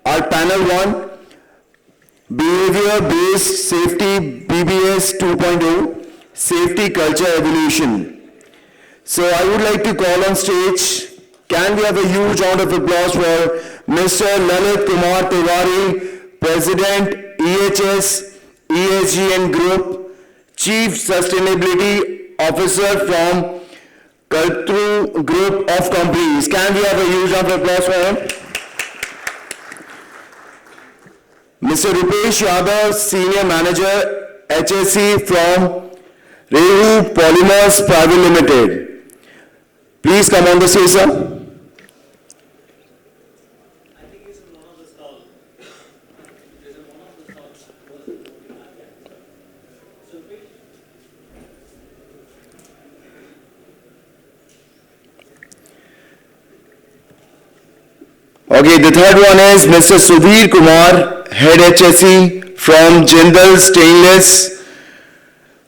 our panel 1, Behavior-Based Safety BBS 2.0, Safety Culture Evolution. So I would like to call on stage, can we have a huge round of applause for Mr. Lalit Kumar Tiwari, President, EHS, ESG and Group, Chief Sustainability Officer from Kaltru Group of Companies. Can we have a huge round of applause for him? Mr. Rupesh Yadav, Senior Manager, HSE from REHAU Polymers Private Limited. Please come on the stage, sir. Okay, the third one is Mr. Sudhir Kumar, Head HSE from Jindal Stainless,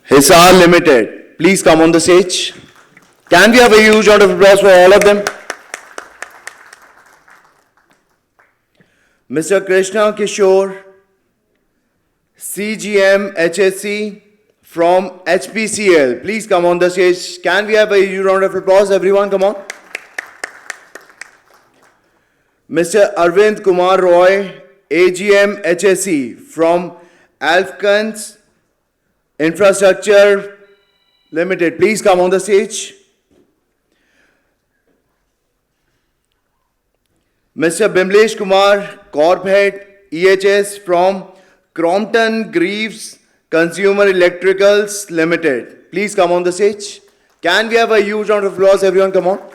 Hisar Limited. Please come on the stage. Can we have a huge round of applause for all of them? Mr. KRISHNA KISHORE, CGM HSE from HPCL. Please come on the stage. Can we have a huge round of applause, everyone? Come on. Mr. Arvind Kumar Roy, AGM HSE from AFCONS Infrastructure Limited. Please come on the stage. Mr. Bimlesh Kumar, Corp Head, EHS from Crompton Greaves Consumer Electricals Limited. Please come on the stage. Can we have a huge round of applause, everyone? Come on.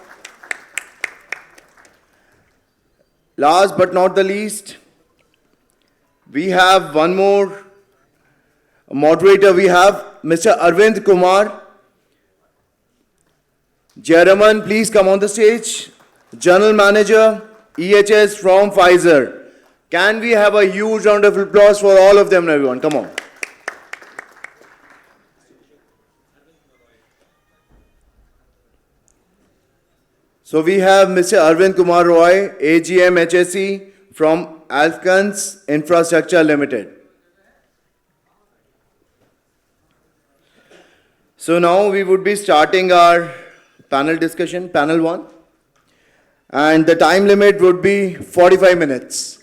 Last but not the least, we have one more moderator. We have Mr. Arvind Kumar. Jayaraman, please come on the stage. General Manager, EHS from Pfizer. Can we have a huge round of applause for all of them, everyone? Come on. So we have Mr. Arvind Kumar Roy, AGM HSE from AFCONS Infrastructure Limited. So now we would be starting our panel discussion, panel 1. And the time limit would be 45 minutes.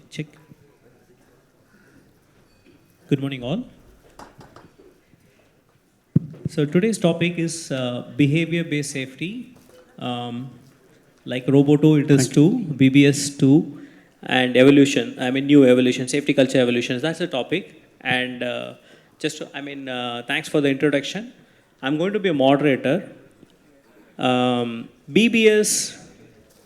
Check. Good morning, all. So today's topic is behavior-based safety. Like Robo 2, it is 2, BBS 2, and evolution. New evolution, safety culture evolution. That's the topic. And thanks for the introduction. I'm going to be a moderator. BBS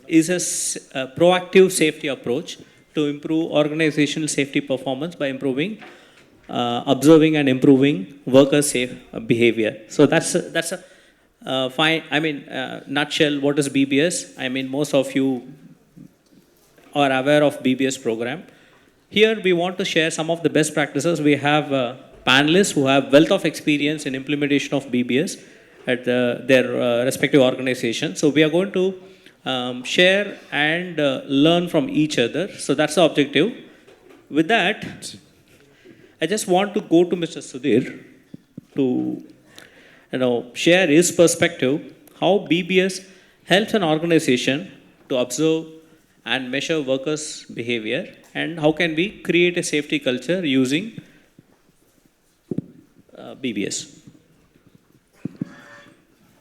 is a proactive safety approach to improve organizational safety performance by observing and improving worker safe behavior. So that's a fine. Nutshell, what is BBS? Most of you are aware of BBS program. Here we want to share some of the best practices. We have panelists who have wealth of experience in implementation of BBS at their respective organizations. So we are going to share and learn from each other. So that's the objective. With that, I just want to go to Mr. Sudhir to share his perspective, how BBS helps an organization to observe and measure workers' behavior, and how can we create a safety culture using BBS.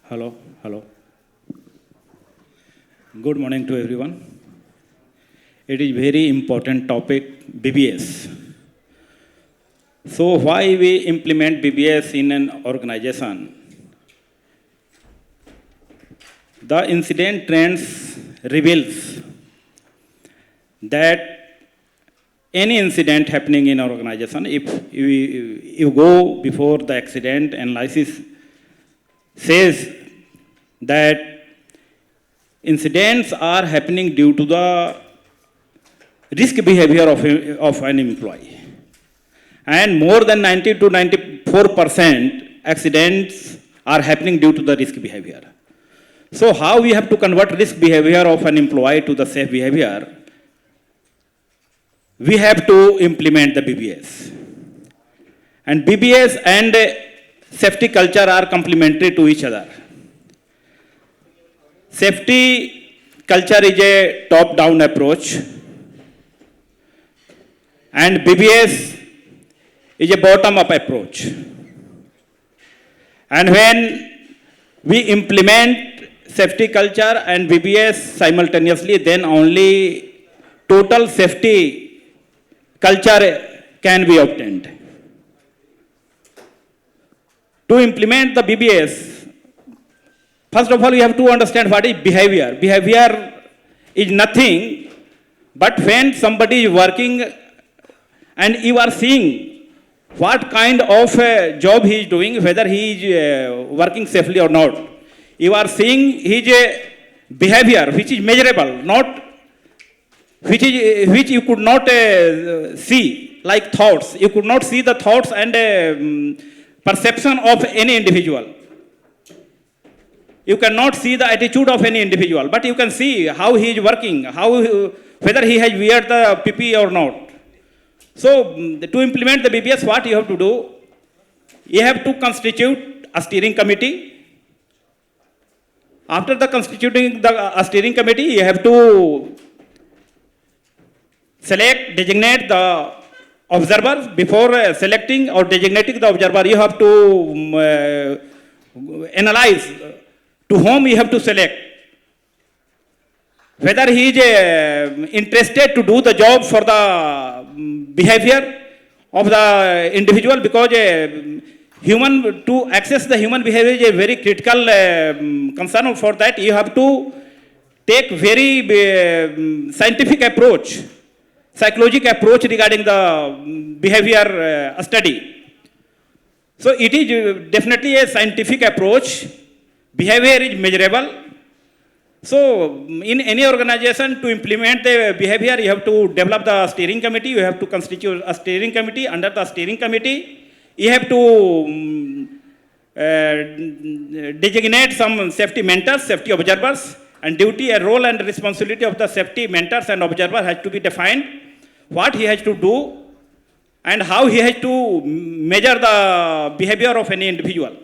Hello. Good morning to everyone. It is very important topic, BBS. So why we implement BBS in an organization? The incident trends reveals that any incident happening in our organization, if you go before the accident analysis says that incidents are happening due to the risk behavior of an employee. And more than 90 to 94% accidents are happening due to the risk behavior. So how we have to convert risk behavior of an employee to the safe behavior? We have to implement the BBS. And BBS and safety culture are complementary to each other. Safety culture is a top-down approach, and BBS is a bottom-up approach. And when we implement safety culture and BBS simultaneously, then only total safety culture can be obtained. To implement the BBS, first of all, you have to understand what is behavior. Behavior is nothing but when somebody is working and you are seeing what kind of job he is doing, whether he is working safely or not. You are seeing his behavior which is measurable, not which you could not see, like thoughts. You could not see the thoughts and perception of any individual. You cannot see the attitude of any individual, but you can see how he is working, whether he has weared the PPE or not. So, to implement the BBS, what you have to do? You have to constitute a steering committee. After the constituting a steering committee, you have to designate the observers. Before selecting or designating the observer, you have to analyze to whom you have to select. Whether he is interested to do the job for the behavior of the individual, because to access the human behavior is a very critical concern. For that, you have to take very scientific approach, psychological approach regarding the behavior study. So it is definitely a scientific approach. Behavior is measurable. So in any organization, to implement the behavior, you have to develop the steering committee. You have to constitute a steering committee. Under the steering committee, you have to designate some safety mentors, safety observers, and duty, a role and responsibility of the safety mentors and observer has to be defined. What he has to do and how he has to measure the behavior of any individual.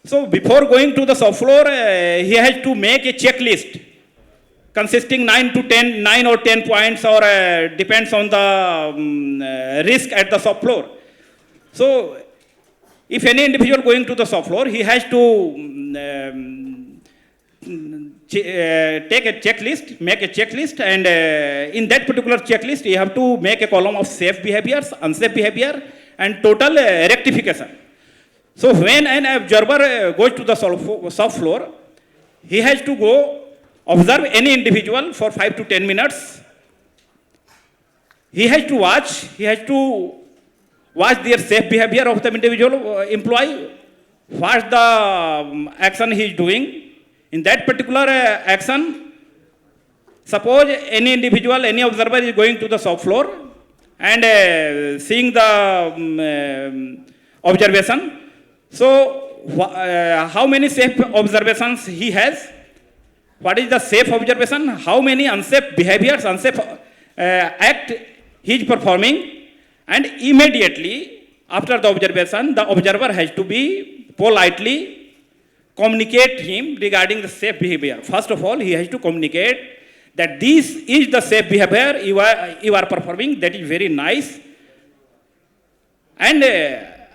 So before going to the shop floor, he has to make a checklist consisting 9 or 10 points, or depends on the risk at the shop floor. So if any individual going to the shop floor, he has to take a checklist, make a checklist, and in that particular checklist, you have to make a column of safe behaviors, unsafe behavior, and total rectification. So when an observer goes to the shop floor, he has to go observe any individual for 5 to 10 minutes. He has to watch their safe behavior of the individual employee, what the action he is doing. In that particular action, suppose any individual, any observer is going to the shop floor and seeing the observation. So, how many safe observations he has? What is the safe observation? How many unsafe behaviors, unsafe act he is performing? And immediately after the observation, the observer has to be politely communicate him regarding the safe behavior. First of all, he has to communicate that this is the safe behavior you are performing. That is very nice. And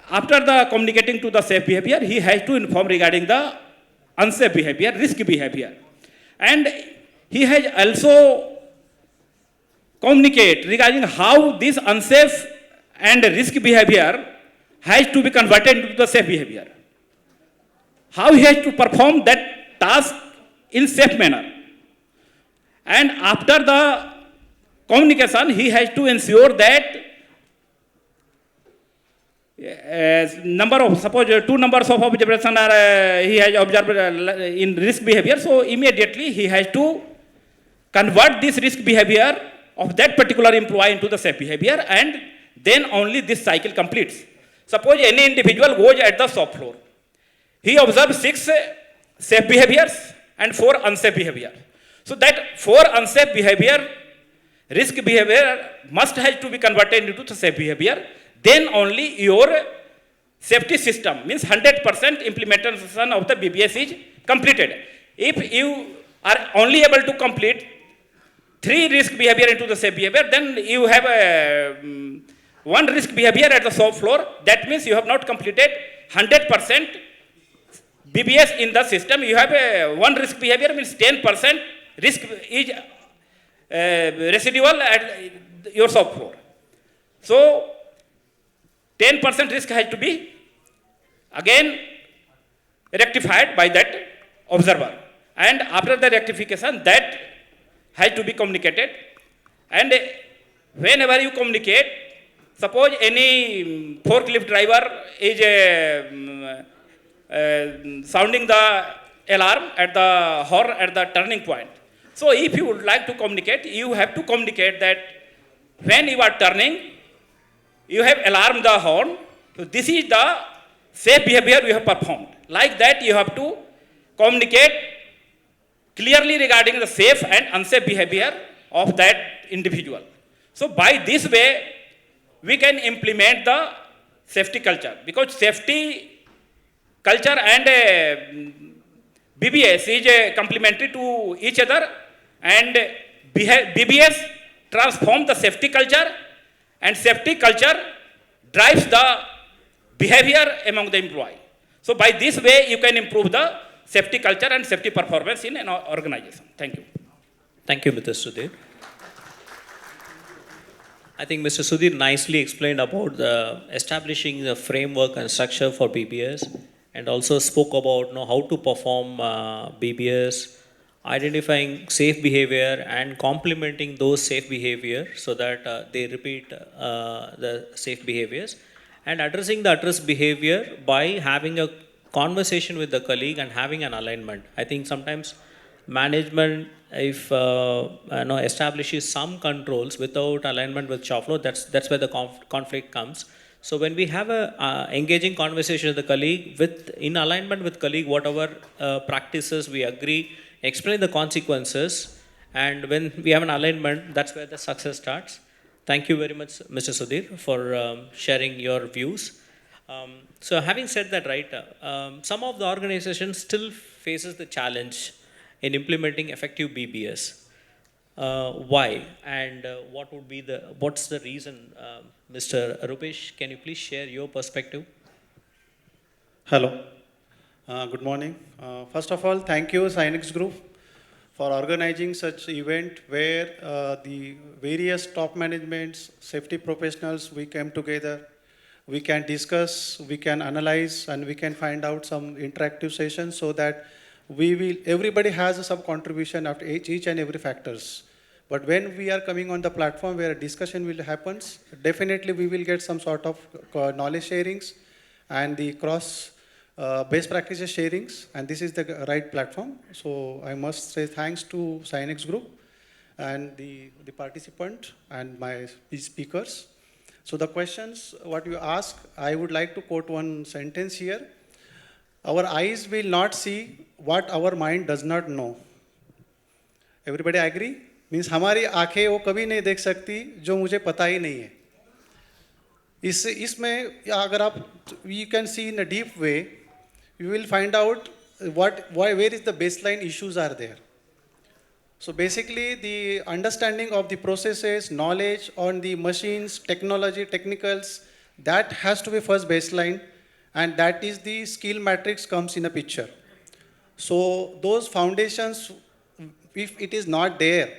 after the communicating to the safe behavior, he has to inform regarding the unsafe behavior, risky behavior. And he has also communicate regarding how this unsafe and risky behavior has to be converted into the safe behavior. How he has to perform that task in safe manner. And after the communication, he has to ensure that number of, suppose two numbers of observation are, he has observed in risk behavior, so immediately he has to convert this risk behavior of that particular employee into the safe behavior, and then only this cycle completes. Suppose any individual goes at the shop floor. He observes 6 safe behaviors and 4 unsafe behaviors. So that 4 unsafe behavior, risk behavior must have to be converted into the safe behavior. Then only your safety system, means 100% implementation of the BBS is completed. If you are only able to complete 3 risk behavior into the safe behavior, then you have one risk behavior at the shop floor. That means you have not completed 100% BBS in the system. You have one risk behavior, means 10% risk is residual at your shop floor. So 10% risk has to be again rectified by that observer. And after the rectification, that has to be communicated. And whenever you communicate, suppose any forklift driver is sounding the alarm at the horn at the turning point. So if you would like to communicate, you have to communicate that when you are turning, you have alarmed the horn. So this is the safe behavior you have performed. Like that, you have to communicate clearly regarding the safe and unsafe behavior of that individual. So by this way, we can implement the safety culture, because safety culture and BBS is complementary to each other, and BBS transforms the safety culture, and safety culture drives the behavior among the employee. So by this way, you can improve the safety culture and safety performance in an organization. Thank you. Thank you, Mr. Sudhir. I think Mr. Sudhir nicely explained about establishing the framework and structure for BBS, and also spoke about how to perform BBS, identifying safe behavior and complementing those safe behavior so that they repeat the safe behaviors, and addressing the at-risk behavior by having a conversation with the colleague and having an alignment. I think sometimes management, if establishes some controls without alignment with shop floor, that's where the conflict comes. So when we have a engaging conversation with the colleague, in alignment with colleague, whatever practices we agree, explain the consequences, and when we have an alignment, that's where the success starts. Thank you very much, Mr. Sudhir, for sharing your views. So having said that, right, some of the organizations still faces the challenge in implementing effective BBS. Why? And what's the reason? Mr. Rupesh, can you please share your perspective? Hello. Good morning. First of all, thank you, Synnex Group, for organizing such event where the various top managements, safety professionals, we came together. We can discuss, we can analyze, and we can find out some interactive sessions so that everybody has some contribution after each and every factors. But when we are coming on the platform where a discussion will happen, definitely we will get some sort of knowledge sharings and the cross best practices sharings, and this is the right platform. So I must say thanks to Synnex Group and the participant and my speakers. So the questions, what you ask, I would like to quote one sentence here. Our eyes will not see what our mind does not know. Everybody agree? Means हमारी आंखें वो कभी नहीं देख सकती जो मुझे पता ही नहीं है. इसमें अगर आप you can see in a deep way, you will find out where is the baseline issues are there. So basically, the understanding of the processes, knowledge on the machines, technology, technicals, that has to be first baseline, and that is the skill matrix comes in a picture. So those foundations, if it is not there,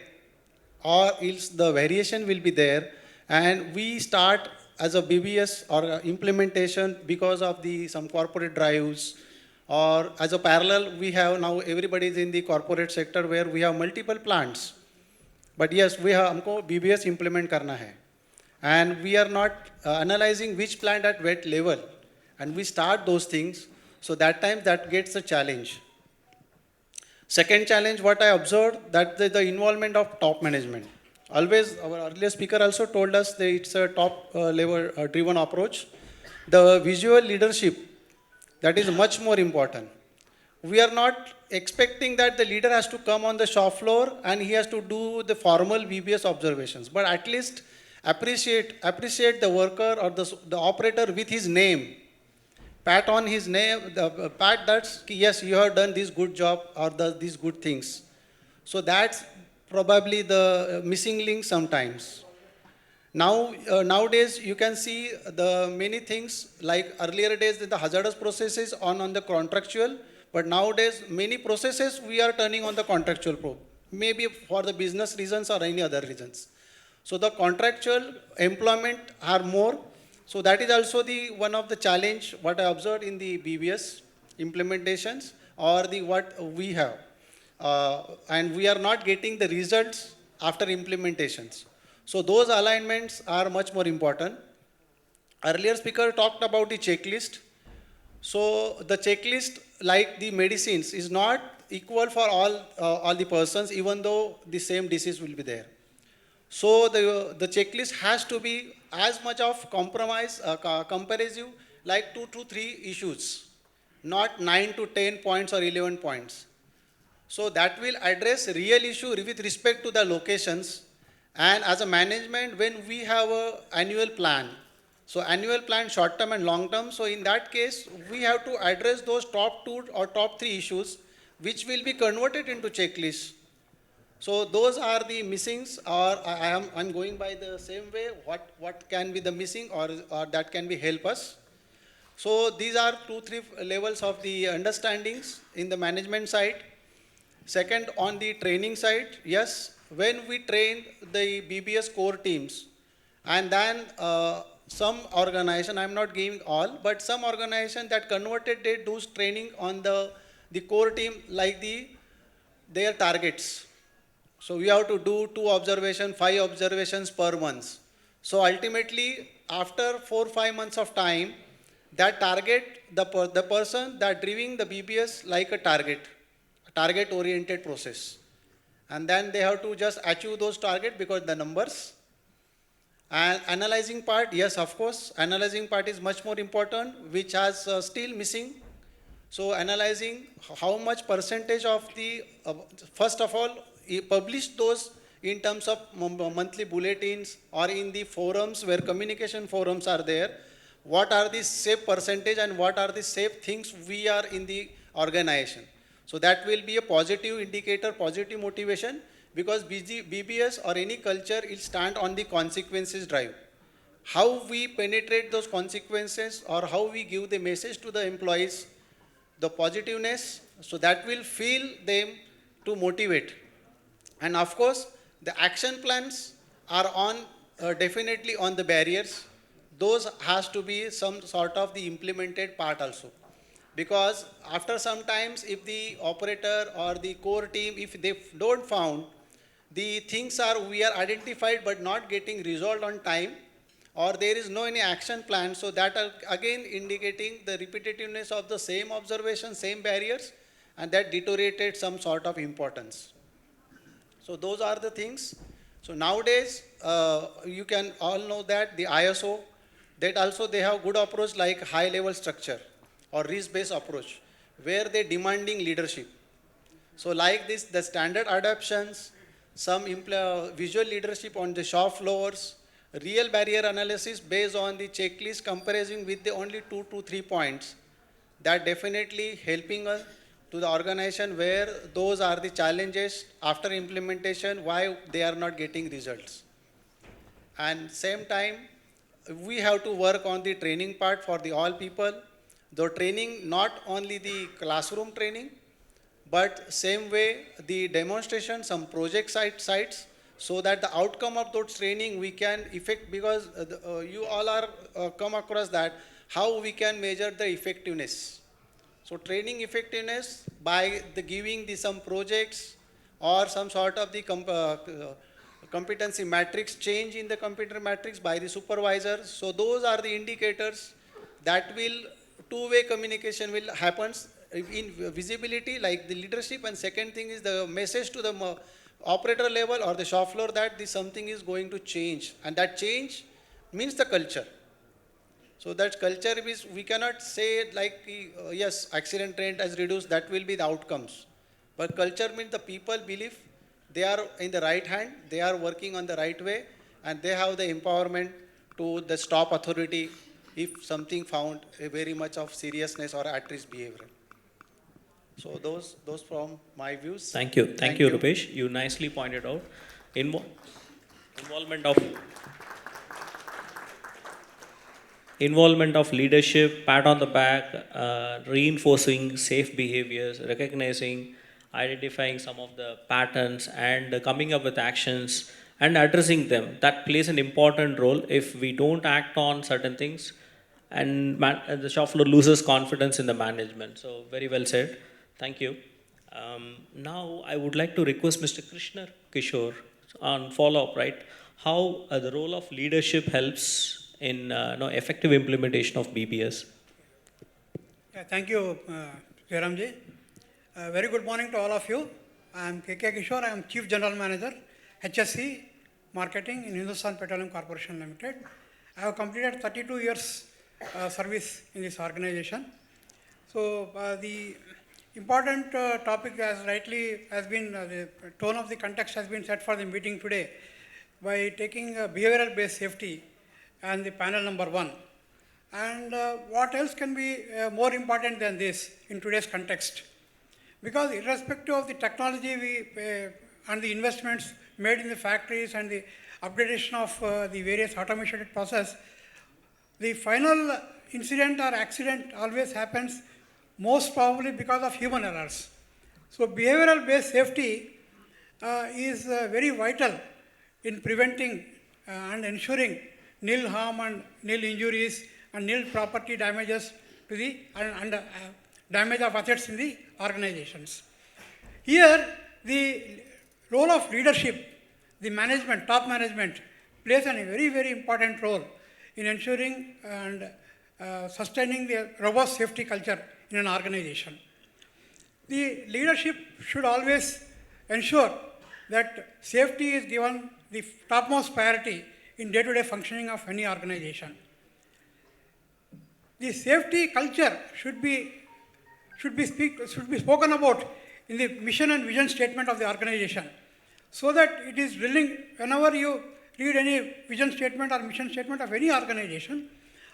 or else the variation will be there, and we start as a BBS or implementation because of some corporate drives, or as a parallel, we have now everybody is in the corporate sector where we have multiple plants. but yes, we have हमको BBS implement करना है, and we are not analyzing which plant at what level, and we start those things. So that time that gets a challenge. Second challenge, what I observed, that the involvement of top management. Always, our earlier speaker also told us that it's a top level driven approach. The visual leadership, that is much more important. We are not expecting that the leader has to come on the shop floor and he has to do the formal BBS observations, but at least appreciate the worker or the operator with his name. Pat on his name, pat that, yes, you have done this good job or these good things. So that's probably the missing link sometimes. Now, nowadays, you can see the many things, like earlier days, the hazardous processes on the contractual, but nowadays, many processes we are turning on the contractual maybe for the business reasons or any other reasons. So the contractual employment are more. So that is also the one of the challenge what I observed in the BBS implementations or the what we have. And we are not getting the results after implementations. So those alignments are much more important. Earlier speaker talked about the checklist. So the checklist, like the medicines, is not equal for all the persons, even though the same disease will be there. So the checklist has to be as much of comparative, like 2 to 3 issues, not 9 to 10 points or 11 points. So that will address real issue with respect to the locations. And as a management, when we have an annual plan, so annual plan short term and long term, so in that case, we have to address those top 2 or top 3 issues, which will be converted into checklists. So those are the missings, or I'm going by the same way, what can be the missing or that can be help us. So these are 2-3 levels of the understandings in the management side. Second, on the training side, yes, when we train the BBS core teams, and then some organization, I'm not giving all, but some organization that converted, they do training on the core team like their targets. So we have to do 2 observations, 5 observations per month. So ultimately, after 4-5 months of time, that target, the person that driving the BBS like a target-oriented process. And then they have to just achieve those targets because the numbers. And analyzing part, yes, of course, analyzing part is much more important, which has still missing. So analyzing how much percentage of the, first of all, publish those in terms of monthly bulletins or in the forums where communication forums are there. What are the safe percentage and what are the safe things we are in the organization. So that will be a positive indicator, positive motivation, because BBS or any culture will stand on the consequences drive. How we penetrate those consequences or how we give the message to the employees, the positiveness, so that will feel them to motivate. And of course, the action plans are on definitely on the barriers. Those has to be some sort of the implemented part also. Because after some times, if the operator or the core team, if they don't found, the things we are identified but not getting resolved on time, or there is no any action plan, so that are again indicating the repetitiveness of the same observation, same barriers, and that deteriorated some sort of importance. So those are the things. So nowadays, you can all know that the ISO, that also they have good approach like high level structure or risk-based approach, where they demanding leadership. So like this, the standard adoptions, some visual leadership on the shop floors, real barrier analysis based on the checklist comparison with the only 2 to 3 points, that definitely helping us to the organization where those are the challenges after implementation, why they are not getting results. And same time, we have to work on the training part for the all people. The training, not only the classroom training, but same way the demonstration, some project sites, so that the outcome of those training we can effect, because you all are come across that, how we can measure the effectiveness. So training effectiveness by the giving the some projects or some sort of the competency matrix, change in the competency matrix by the supervisor. So those are the indicators that will, two-way communication will happen in visibility like the leadership, and second thing is the message to the operator level or the shop floor that this something is going to change, and that change means the culture. So that culture is, we cannot say like, yes, accident rate has reduced, that will be the outcomes. But culture means the people believe they are in the right hand, they are working on the right way, and they have the empowerment to the stop authority if something found a very much of seriousness or at-risk behavior. So those from my views. Thank you, Rupesh. You nicely pointed out involvement of leadership, pat on the back, reinforcing safe behaviors, recognizing, identifying some of the patterns, and coming up with actions and addressing them. That plays an important role. If we don't act on certain things, and the shop floor loses confidence in the management. So very well said. Thank you. Now I would like to request Mr. KISHORE on follow-up, right? How the role of leadership helps in effective implementation of BBS. Yeah, thank you, Jayaraman. Very good morning to all of you. I am KISHORE. I am Chief General Manager, HSE Marketing in Hindustan Petroleum Corporation Limited. I have completed 32 years service in this organization. So the important topic has been, the tone of the context has been set for the meeting today by taking behavioral-based safety and the panel number 1. And what else can be more important than this in today's context? Because irrespective of the technology and the investments made in the factories and the upgradation of the various automated process, the final incident or accident always happens most probably because of human errors. So behavioral-based safety is very vital in preventing and ensuring nil harm and nil injuries and nil property damages to the and damage of assets in the organizations. Here, the role of leadership, the management, top management, plays a very, very important role in ensuring and sustaining the robust safety culture in an organization. The leadership should always ensure that safety is given the topmost priority in day-to-day functioning of any organization. The safety culture should be spoken about in the mission and vision statement of the organization, so that it is drilling whenever you read any vision statement or mission statement of any organization,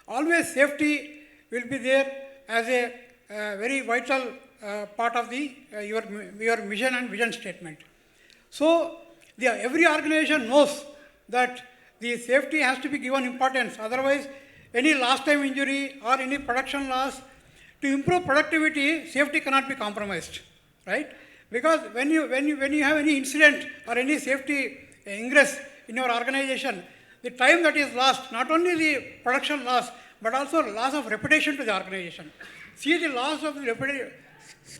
always safety will be there as a very vital part of the your mission and vision statement. So every organization knows that the safety has to be given importance. Otherwise, any lost time injury or any production loss, to improve productivity, safety cannot be compromised, right? Because when you have any incident or any safety ingress in your organization, the time that is lost, not only the production loss, but also loss of reputation to the organization. See the loss of the reputation,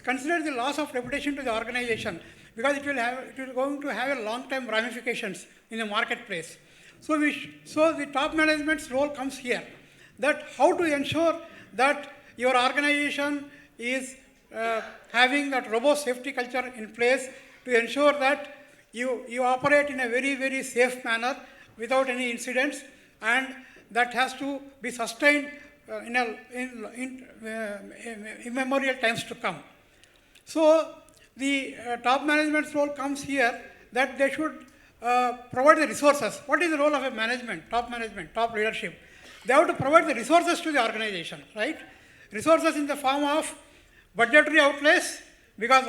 consider the loss of reputation to the organization, because it will going to have a long-term ramifications in the marketplace. So the top management's role comes here, that how to ensure that your organization is having that robust safety culture in place to ensure that you operate in a very, very safe manner without any incidents, and that has to be sustained in immemorial times to come. So the top management's role comes here, that they should provide the resources. What is the role of a management, top leadership? They have to provide the resources to the organization, right? Resources in the form of budgetary outlays, because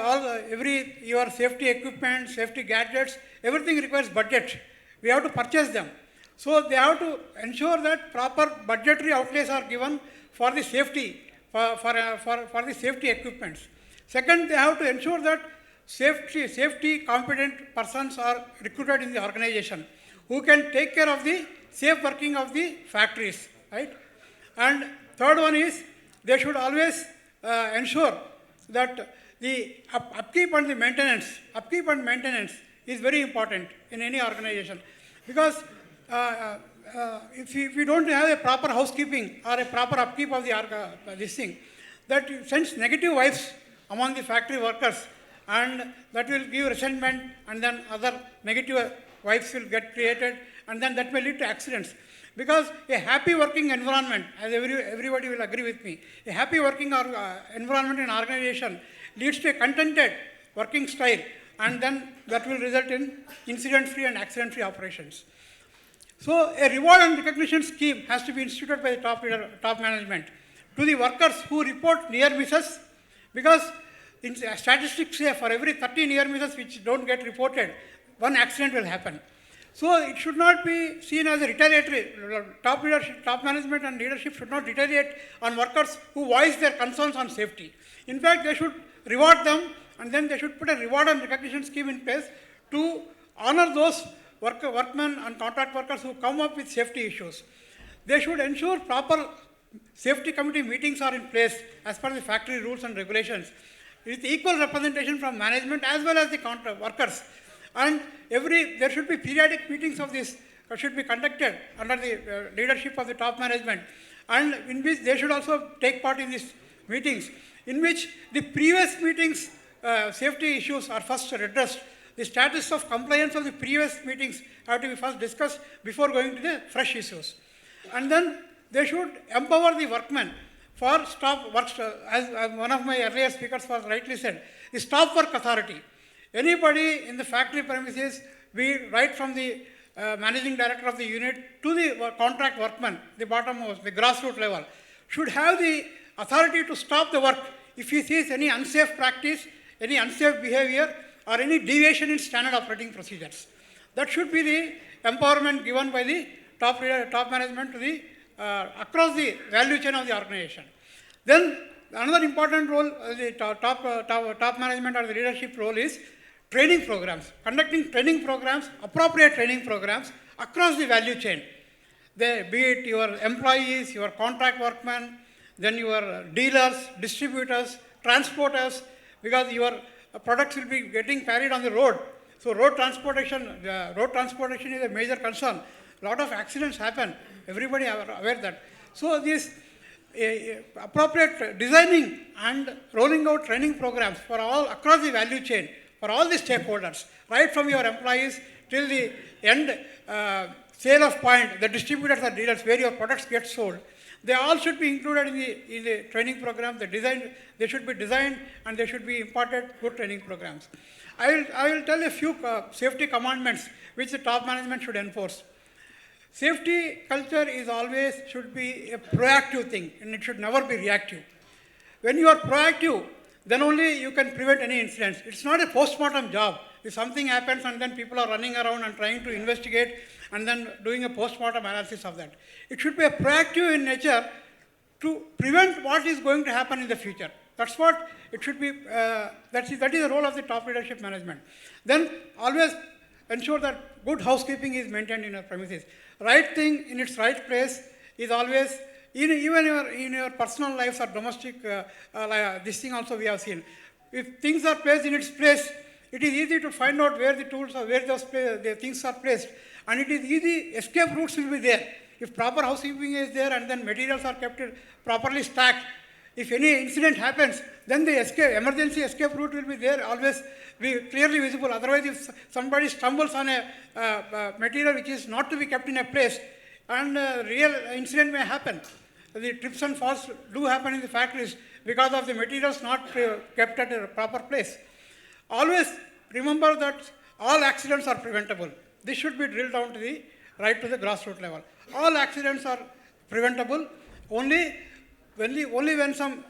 your safety equipment, safety gadgets, everything requires budget. We have to purchase them. So they have to ensure that proper budgetary outlays are given for the safety, for the safety equipments. Second, they have to ensure that safety competent persons are recruited in the organization who can take care of the safe working of the factories, right? And third one is, they should always ensure that the upkeep and maintenance is very important in any organization. Because if we don't have a proper housekeeping or a proper upkeep of this thing, that sends negative vibes among the factory workers, and that will give resentment, and then other negative vibes will get created, and then that may lead to accidents. Because a happy working environment, as everybody will agree with me, a happy working environment in organization leads to a contented working style, and then that will result in incident-free and accident-free operations. So a reward and recognition scheme has to be instituted by the top management to the workers who report near misses, because in statistics say for every 30 near misses which don't get reported, one accident will happen. So it should not be seen as a retaliatory. Top leadership, top management and leadership should not retaliate on workers who voice their concerns on safety. In fact, they should reward them, and then they should put a reward and recognition scheme in place to honor those workmen and contract workers who come up with safety issues. They should ensure proper safety committee meetings are in place as per the factory rules and regulations, with equal representation from management as well as the contract workers. And there should be periodic meetings of this should be conducted under the leadership of the top management, and in which they should also take part in these meetings, in which the previous meetings safety issues are first addressed. The status of compliance of the previous meetings have to be first discussed before going to the fresh issues. And then they should empower the workmen for stop work, as one of my earlier speakers was rightly said, the stop work authority. Anybody in the factory premises, right from the managing director of the unit to the contract workman, the bottommost, the grassroots level, should have the authority to stop the work if he sees any unsafe practice, any unsafe behavior, or any deviation in standard operating procedures. That should be the empowerment given by the top management to the across the value chain of the organization. Then another important role, the top management or the leadership role is training programs, conducting training programs, appropriate training programs across the value chain. Be it your employees, your contract workmen, then your dealers, distributors, transporters, because your products will be getting carried on the road. So road transportation is a major concern. A lot of accidents happen. Everybody are aware of that. So this appropriate designing and rolling out training programs for all across the value chain, for all the stakeholders, right from your employees till the end sale of point, the distributors or dealers where your products get sold. They all should be included in the training program. They should be designed and they should be imparted good training programs. I will tell a few safety commandments which the top management should enforce. Safety culture should be a proactive thing, and it should never be reactive. When you are proactive, then only you can prevent any incidents. It's not a post-mortem job. If something happens and then people are running around and trying to investigate and then doing a post-mortem analysis of that. It should be a proactive in nature to prevent what is going to happen in the future. That's what it should be. That is the role of the top leadership management. Then always ensure that good housekeeping is maintained in your premises. Right thing in its right place is always, even in your personal lives or domestic, this thing also we have seen. If things are placed in its place, it is easy to find out where the tools are, where the things are placed. And it is easy, escape routes will be there. If proper housekeeping is there and then materials are kept properly stacked, if any incident happens, then the emergency escape route will be there, always be clearly visible. Otherwise, if somebody stumbles on a material which is not to be kept in a place, and real incident may happen. The trips and falls do happen in the factories because of the materials not kept at a proper place. Always remember that all accidents are preventable. This should be drilled down to the grassroots level. All accidents are preventable only when some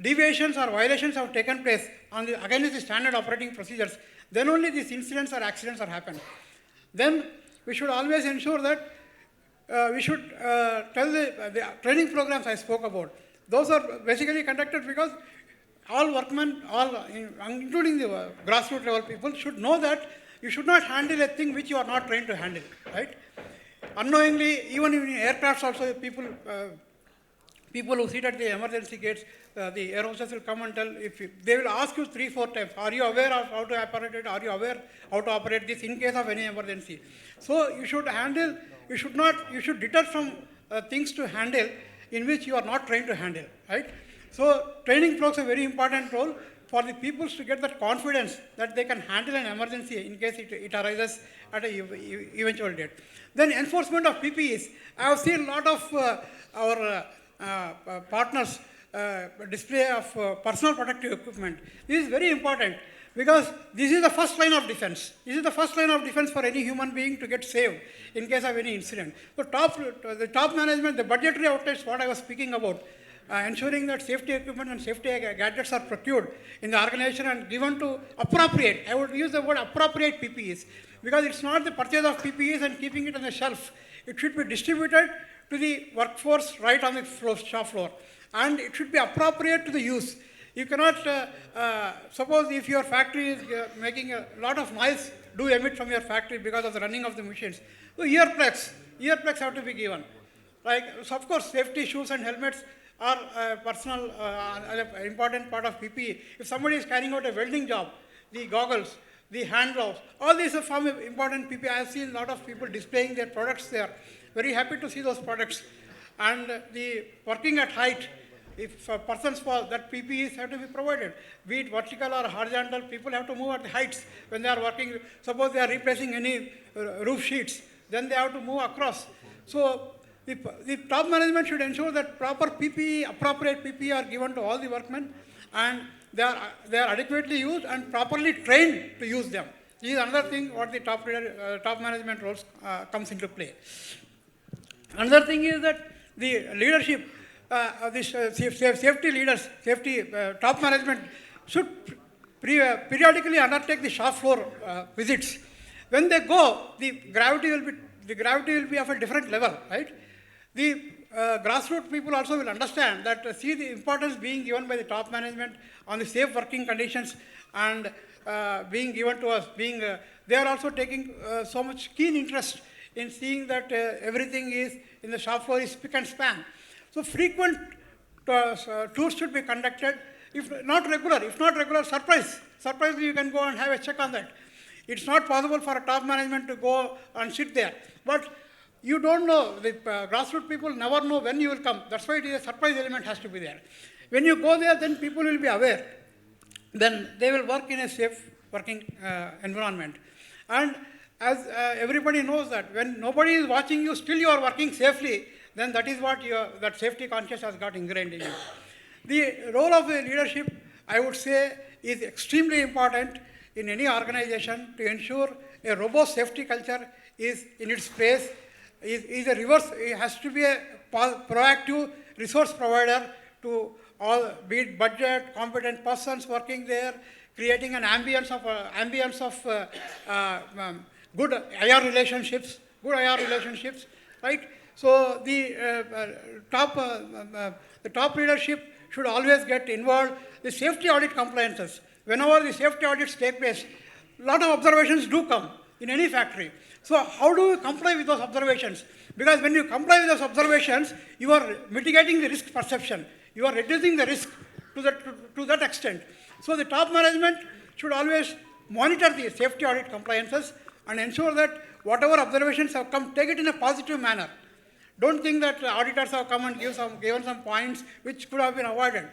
deviations or violations have taken place against the standard operating procedures. Then only these incidents or accidents are happened. Then we should always ensure that we should tell the training programs I spoke about. Those are basically conducted because all workmen, including the grassroots level people, should know that you should not handle a thing which you are not trained to handle, right? Unknowingly, even in aircrafts also, people people who sit at the emergency gates, the air hostess will come and tell, they will ask you 3-4 times, are you aware of how to operate it? Are you aware how to operate this in case of any emergency? So you should handle, you should deter from things to handle in which you are not trained to handle, right? So training plays a very important role for the people to get that confidence that they can handle an emergency in case it arises at an eventual date. Then enforcement of PPEs. I have seen a lot of our partners display of personal protective equipment. This is very important because this is the first line of defense. This is the first line of defense for any human being to get saved in case of any incident. So the top management, the budgetary outlets, what I was speaking about, ensuring that safety equipment and safety gadgets are procured in the organization and given to appropriate. I would use the word appropriate PPEs because it's not the purchase of PPEs and keeping it on the shelf. It should be distributed to the workforce right on the shop floor, and it should be appropriate to the use. You cannot, suppose if your factory is making a lot of noise, do emit from your factory because of the running of the machines. So earplugs have to be given. Like, so of course, safety shoes and helmets are personal, important part of PPE. If somebody is carrying out a welding job, the goggles, the hand gloves, all these are from important PPE. I have seen a lot of people displaying their products there. Very happy to see those products. And the working at height, if a person's fall, that PPEs have to be provided. Be it vertical or horizontal, people have to move at the heights when they are working. Suppose they are replacing any roof sheets, then they have to move across. So the top management should ensure that proper PPE, appropriate PPE are given to all the workmen, and they are adequately used and properly trained to use them. This is another thing what the top management roles comes into play. Another thing is that the leadership, safety leaders, top management should periodically undertake the shop floor visits. When they go, the gravity will be of a different level, right? The grassroots people also will understand that see the importance being given by the top management on the safe working conditions and being given to us. They are also taking so much keen interest in seeing that everything is in the shop floor is spick and span. So frequent tours should be conducted. If not regular, surprisingly you can go and have a check on that. It's not possible for a top management to go and sit there. But you don't know, the grassroots people never know when you will come. That's why a surprise element has to be there. When you go there, then people will be aware. Then they will work in a safe working environment. And as everybody knows that when nobody is watching you, still you are working safely, then that is what that safety conscious has got ingrained in you. The role of the leadership, I would say, is extremely important in any organization to ensure a robust safety culture is in its place. Is a reverse. It has to be a proactive resource provider to all, be it budget, competent persons working there, creating an ambience of good IR relationships, right? So the top leadership should always get involved. The safety audit compliances. Whenever the safety audits take place, a lot of observations do come in any factory. So how do you comply with those observations? Because when you comply with those observations, you are mitigating the risk perception. You are reducing the risk to that extent. So the top management should always monitor the safety audit compliances and ensure that whatever observations have come, take it in a positive manner. Don't think that auditors have come and given some points which could have been avoided.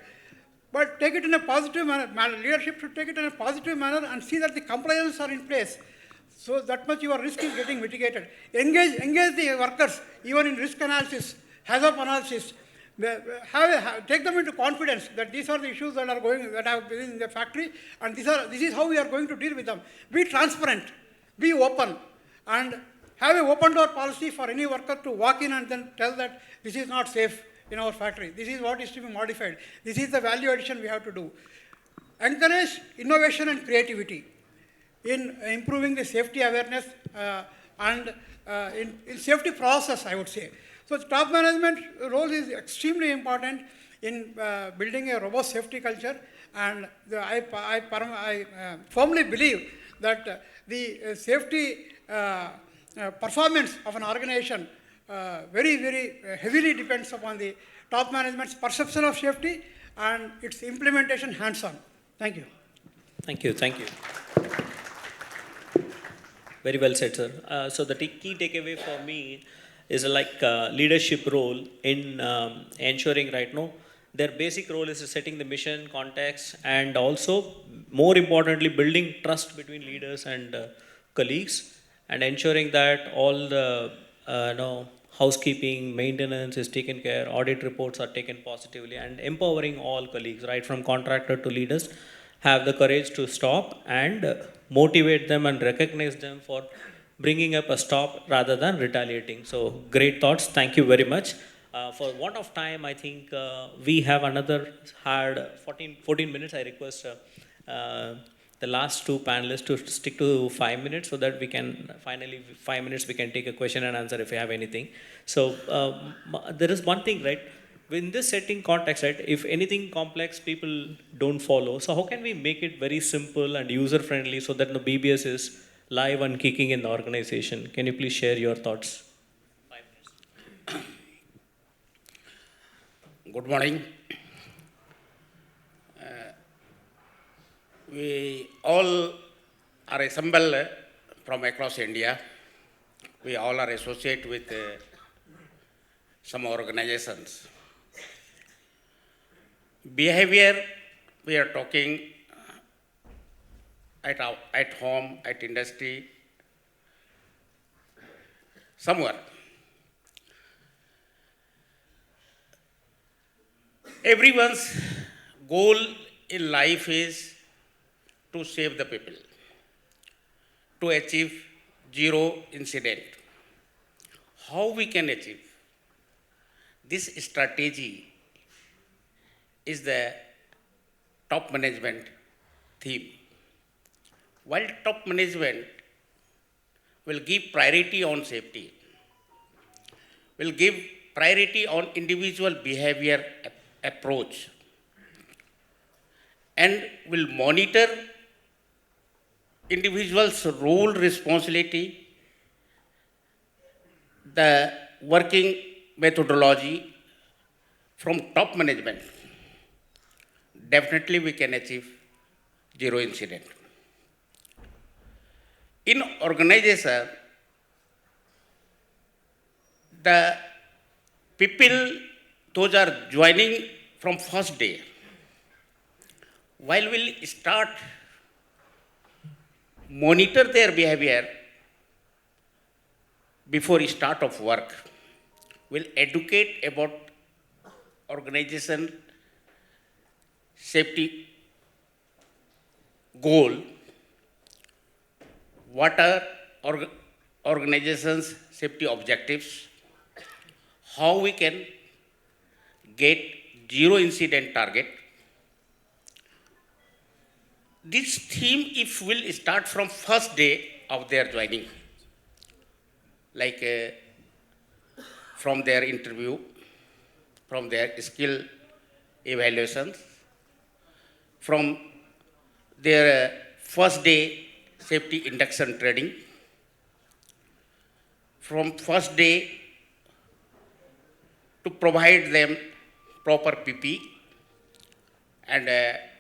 But take it in a positive manner. Leadership should take it in a positive manner and see that the compliances are in place. So that much your risk is getting mitigated. Engage the workers even in risk analysis, hazard analysis. Take them into confidence that these are the issues that have been in the factory, and this is how we are going to deal with them. Be transparent, be open, and have an open door policy for any worker to walk in and then tell that this is not safe in our factory. This is what is to be modified. This is the value addition we have to do. Encourage innovation and creativity in improving the safety awareness and in safety process, I would say. So the top management role is extremely important in building a robust safety culture, and I firmly believe that the safety performance of an organization very heavily depends upon the top management's perception of safety and its implementation hands-on. Thank you. Thank you. Thank you. Very well said, sir. So the key takeaway for me is like leadership role in ensuring right now. Their basic role is setting the mission, context, and also, more importantly, building trust between leaders and colleagues, and ensuring that all the housekeeping, maintenance is taken care, audit reports are taken positively, and empowering all colleagues, right from contractor to leaders, have the courage to stop and motivate them and recognize them for bringing up a stop rather than retaliating. So great thoughts. Thank you very much. For want of time, I think we have another hard 14 minutes. I request the last two panelists to stick to 5 minutes so that we can finally, 5 minutes, we can take a question and answer if you have anything. So there is one thing, right? In this setting context, right, if anything complex, people don't follow. So how can we make it very simple and user-friendly so that the BBS is live and kicking in the organization? Can you please share your thoughts? 5 minutes. Good morning. We all are assembled from across India. We all are associated with some organizations. Behavior, we are talking at home, at industry, somewhere. Everyone's goal in life is to save the people, to achieve zero incident. How we can achieve? This strategy is the top management theme. While top management will give priority on safety, will give priority on individual behavior approach, and will monitor individual's role responsibility, the working methodology from top management, definitely we can achieve zero incident. In organization, the people, those are joining from first day, while we'll start monitor their behavior before start of work, we'll educate about organization safety goal, what are organization's safety objectives, how we can get zero incident target. This theme, if will start from first day of their joining, like from their interview, from their skill evaluations, from their first day safety induction training, from first day to provide them proper PP, and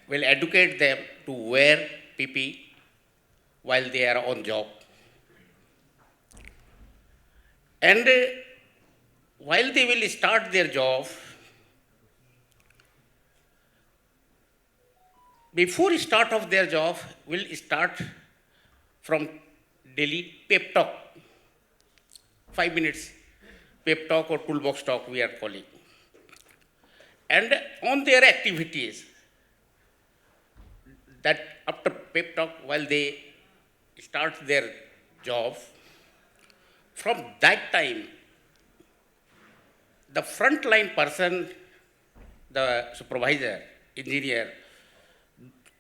will educate them to wear PP while they are on job. And while they will start their job, before start of their job, will start from daily pep talk, 5 minutes pep talk or toolbox talk we are calling. And on their activities, that after pep talk, while they start their job, from that time, the frontline person, the supervisor, engineer,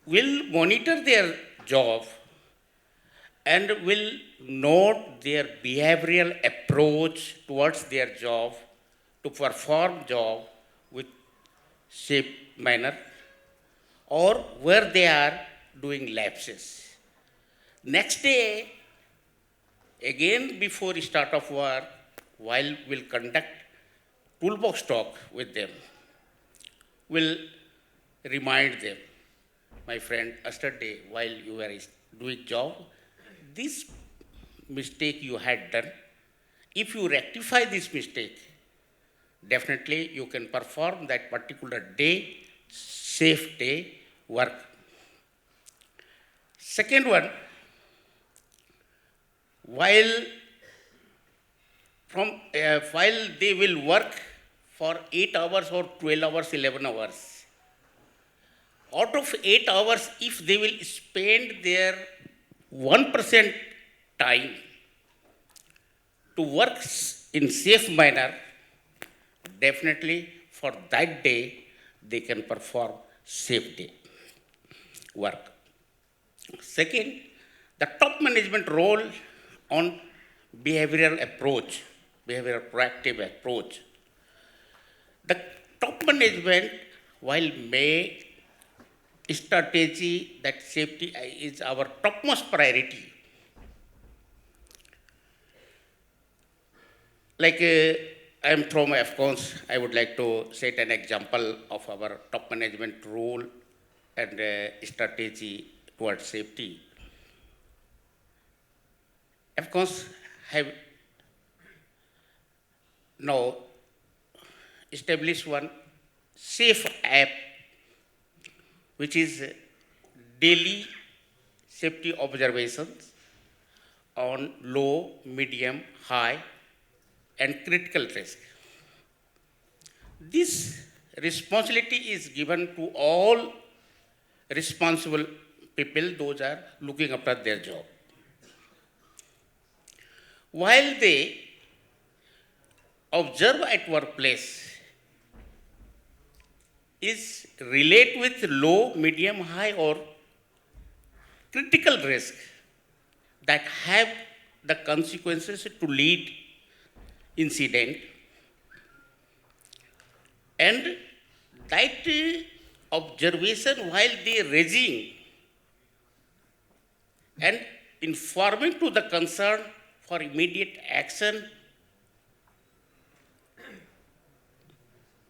will monitor their job and will note their behavioral approach towards their job to perform job with safe manner, or where they are doing lapses. Next day, again before start of work, while we'll conduct toolbox talk with them, will remind them, my friend, yesterday while you were doing job, this mistake you had done, if you rectify this mistake, definitely you can perform that particular day, safe day work. Second one, while they will work for 8 hours or 12 hours, 11 hours, out of 8 hours, if they will spend their 1% time to work in safe manner, definitely for that day, they can perform safe day work. Second, the top management role on behavioral approach, behavioral proactive approach. The top management, while may strategy that safety is our topmost priority, like I am from AFCONS, I would like to set an example of our top management role and strategy towards safety. AFCONS have now established one safe app, which is daily safety observations on low, medium, high, and critical risk. This responsibility is given to all responsible people, those are looking after their job. While they observe at workplace, is relate with low, medium, high, or critical risk that have the consequences to lead incident, and that observation while they raising and informing to the concern for immediate action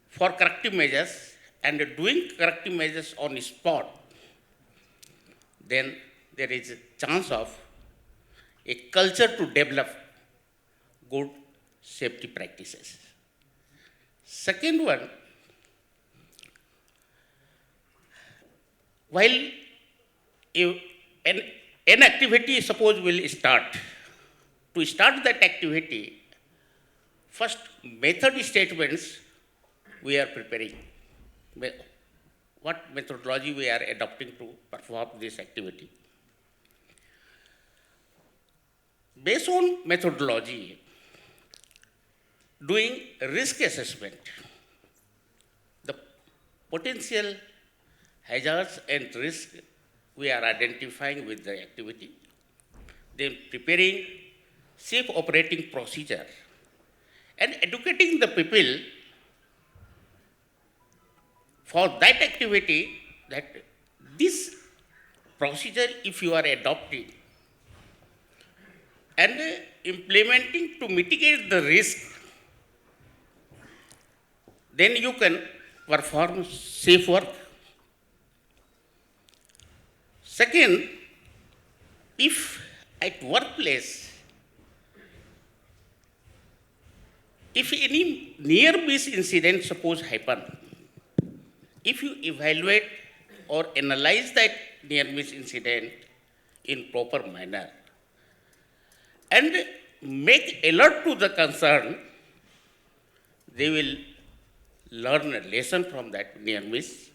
for corrective measures and doing corrective measures on the spot, then there is a chance of a culture to develop good safety practices. Second one, while an activity suppose will start, to start that activity, first method statements we are preparing. What methodology we are adopting to perform this activity. Based on methodology, doing risk assessment, the potential hazards and risks we are identifying with the activity, then preparing safe operating procedure and educating the people for that activity, that this procedure, if you are adopting and implementing to mitigate the risk, then you can perform safe work. Second, if at workplace, if any near miss incident suppose happen, if you evaluate or analyze that near miss incident in proper manner and make alert to the concern, they will learn a lesson from that near miss.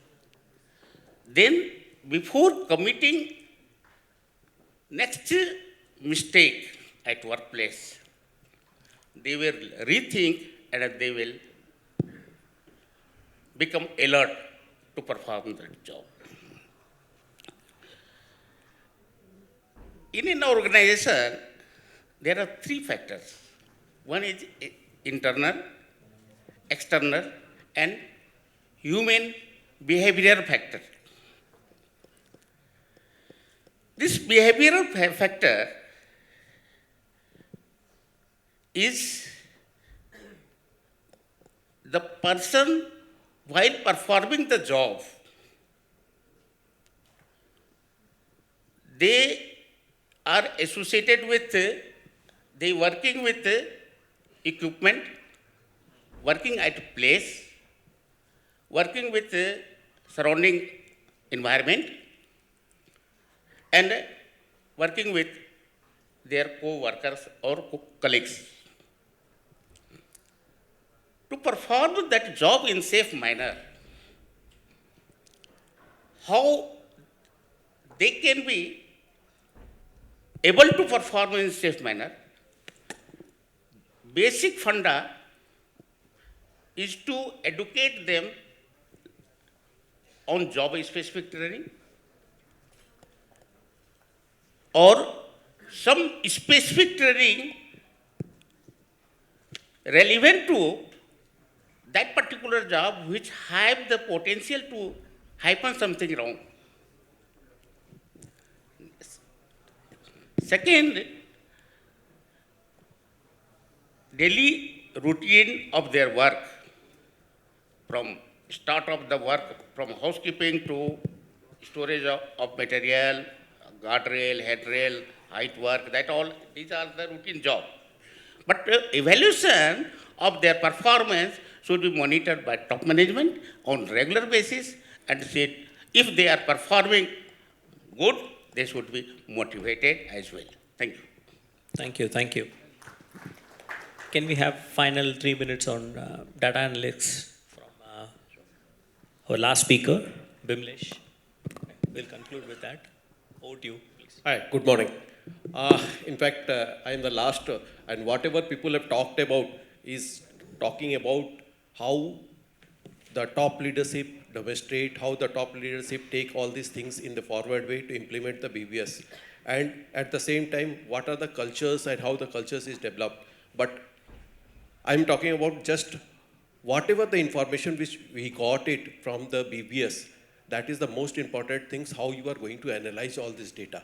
Then before committing next mistake at workplace, they will rethink and they will become alert to perform that job. In an organization, there are three factors. One is internal, external, and human behavioral factor. This behavioral factor is the person while performing the job, they are associated with, they working with equipment, working at place, working with surrounding environment, and working with their co-workers or colleagues. To perform that job in safe manner, how they can be able to perform in safe manner, basic funda is to educate them on job specific training or some specific training relevant to that particular job which have the potential to happen something wrong. Second, daily routine of their work, from start of the work, from housekeeping to storage of material, guardrail, headrail, height work, that all, these are the routine job. But evaluation of their performance should be monitored by top management on regular basis, and said if they are performing good, they should be motivated as well. Thank you. Thank you, thank you. Can we have final 3 minutes on data analytics from our last speaker, Bimlesh? We'll conclude with that. Over to you, please. Hi, good morning. In fact, I am the last, and whatever people have talked about is talking about how the top leadership demonstrate, how the top leadership take all these things in the forward way to implement the BBS. And at the same time, what are the cultures and how the cultures is developed. But I'm talking about just whatever the information which we got it from the BBS, that is the most important things, how you are going to analyze all this data.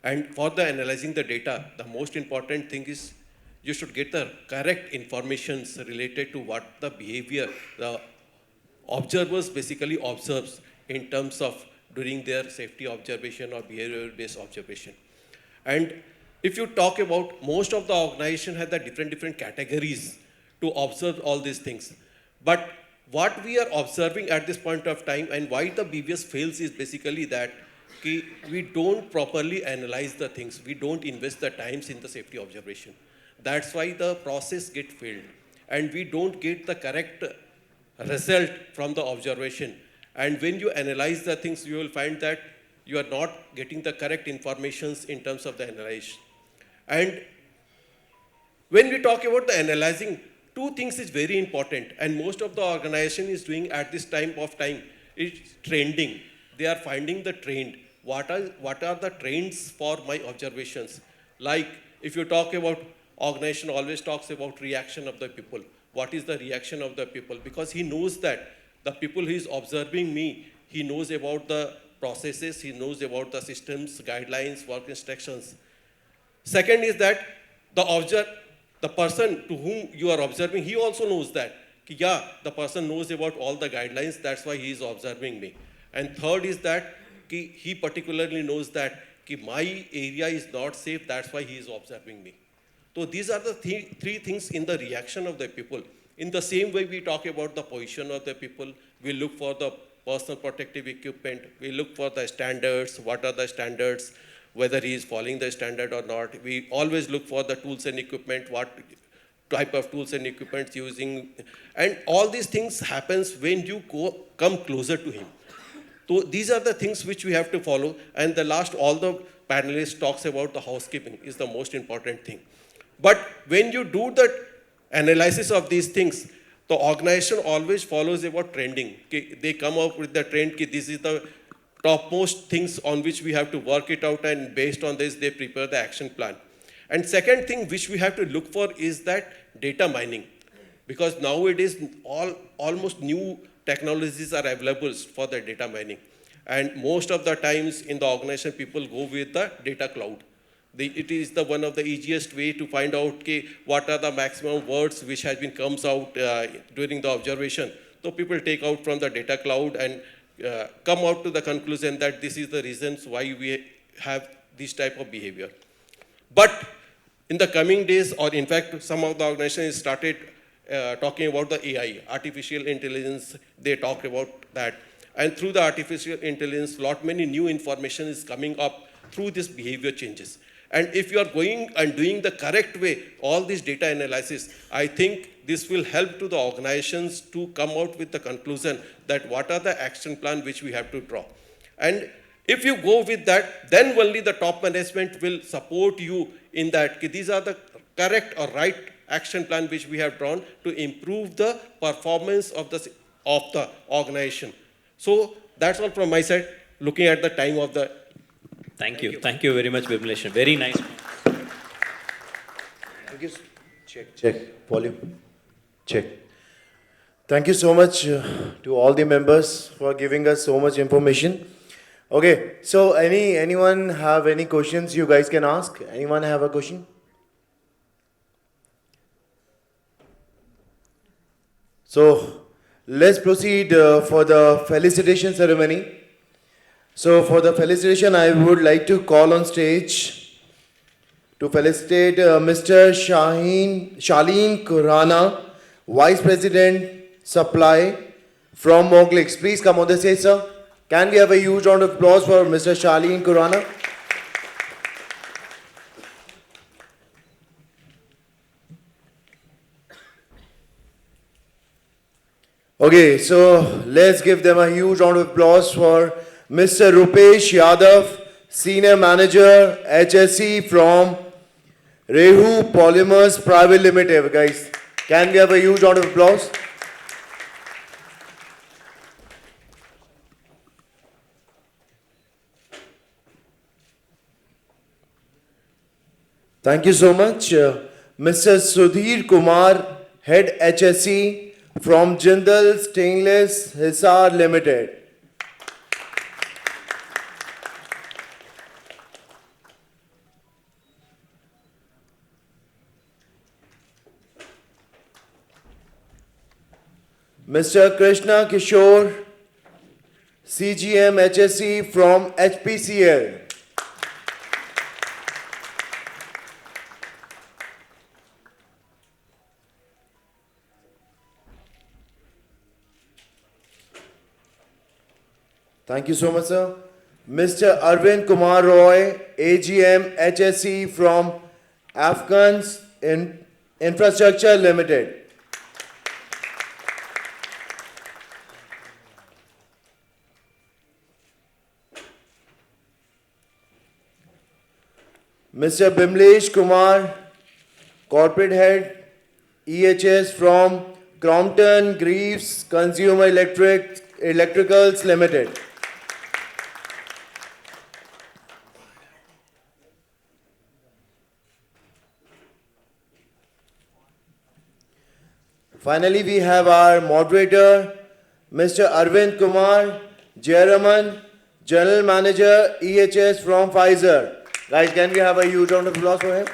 And for the analyzing the data, the most important thing is you should get the correct informations related to what the behavior, the observers basically observes in terms of during their safety observation or behavior-based observation. And if you talk about, most of the organization have the different categories to observe all these things. But what we are observing at this point of time and why the BBS fails is basically that we don't properly analyze the things. We don't invest the times in the safety observation. That's why the process gets failed. And we don't get the correct result from the observation. And when you analyze the things, you will find that you are not getting the correct informations in terms of the analysis. And when we talk about the analyzing, two things is very important, and most of the organization is doing at this time of time is trending. They are finding the trend. What are the trends for my observations? Like if you talk about, organization always talks about reaction of the people. What is the reaction of the people? Because he knows that the people who is observing me, he knows about the processes, he knows about the systems, guidelines, work instructions. Second is that the person to whom you are observing, he also knows that, yeah, the person knows about all the guidelines, that's why he is observing me. And third is that he particularly knows that my area is not safe, that's why he is observing me. So these are the three things in the reaction of the people. In the same way we talk about the position of the people, we look for the personal protective equipment, we look for the standards, what are the standards, whether he is following the standard or not. We always look for the tools and equipment, what type of tools and equipment using. And all these things happens when you come closer to him. So these are the things which we have to follow. And the last, all the panelists talks about the housekeeping is the most important thing. But when you do the analysis of these things, the organization always follows about trending. They come up with the trend, this is the topmost things on which we have to work it out, and based on this, they prepare the action plan. And second thing which we have to look for is that data mining. Because nowadays, almost new technologies are available for the data mining. And most of the times in the organization, people go with the data cloud. It is the one of the easiest way to find out what are the maximum words which has been comes out during the observation. So people take out from the data cloud and come out to the conclusion that this is the reasons why we have this type of behavior. But in the coming days, or in fact, some of the organizations started talking about the AI, artificial intelligence. They talked about that. And through the artificial intelligence, many new information is coming up through this behavior changes. And if you are going and doing the correct way, all this data analysis, I think this will help to the organizations to come out with the conclusion that what are the action plan which we have to draw. And if you go with that, then only the top management will support you in that these are the correct or right action plan which we have drawn to improve the performance of the organization. So that's all from my side, looking at the time of the... Thank you. Thank you very much, Bimlesh. Very nice. Thank you. Check. Volume. Check. Thank you so much to all the members for giving us so much information. Okay, so anyone have any questions you guys can ask? Anyone have a question? So let's proceed for the felicitation ceremony. So for the felicitation, I would like to call on stage to felicitate Mr. Shaleen Khurana, Vice President Supply from Moglix. Please come on the stage, sir. Can we have a huge round of applause for Mr. Shaleen Khurana? Okay, so let's give them a huge round of applause for Mr. Rupesh Yadav, Senior Manager, HSE from REHAU Polymers Private Limited. Guys, can we have a huge round of applause? Thank you so much. Mr. Sudhir Kumar, Head HSE from Jindal Stainless Hisar Limited. Mr. KRISHNA KISHORE, CGM HSE from HPCL. Thank you so much, sir. Mr. Arvind Kumar Roy, AGM HSE from AFCONS Infrastructure Limited. Mr. Bimlesh Kumar, Corporate Head, EHS from Crompton, Greaves, Consumer Electricals Limited. Finally, we have our moderator, Mr. Arvind Kumar, Jayaraman, General Manager, EHS from Pfizer. Guys, can we have a huge round of applause for him?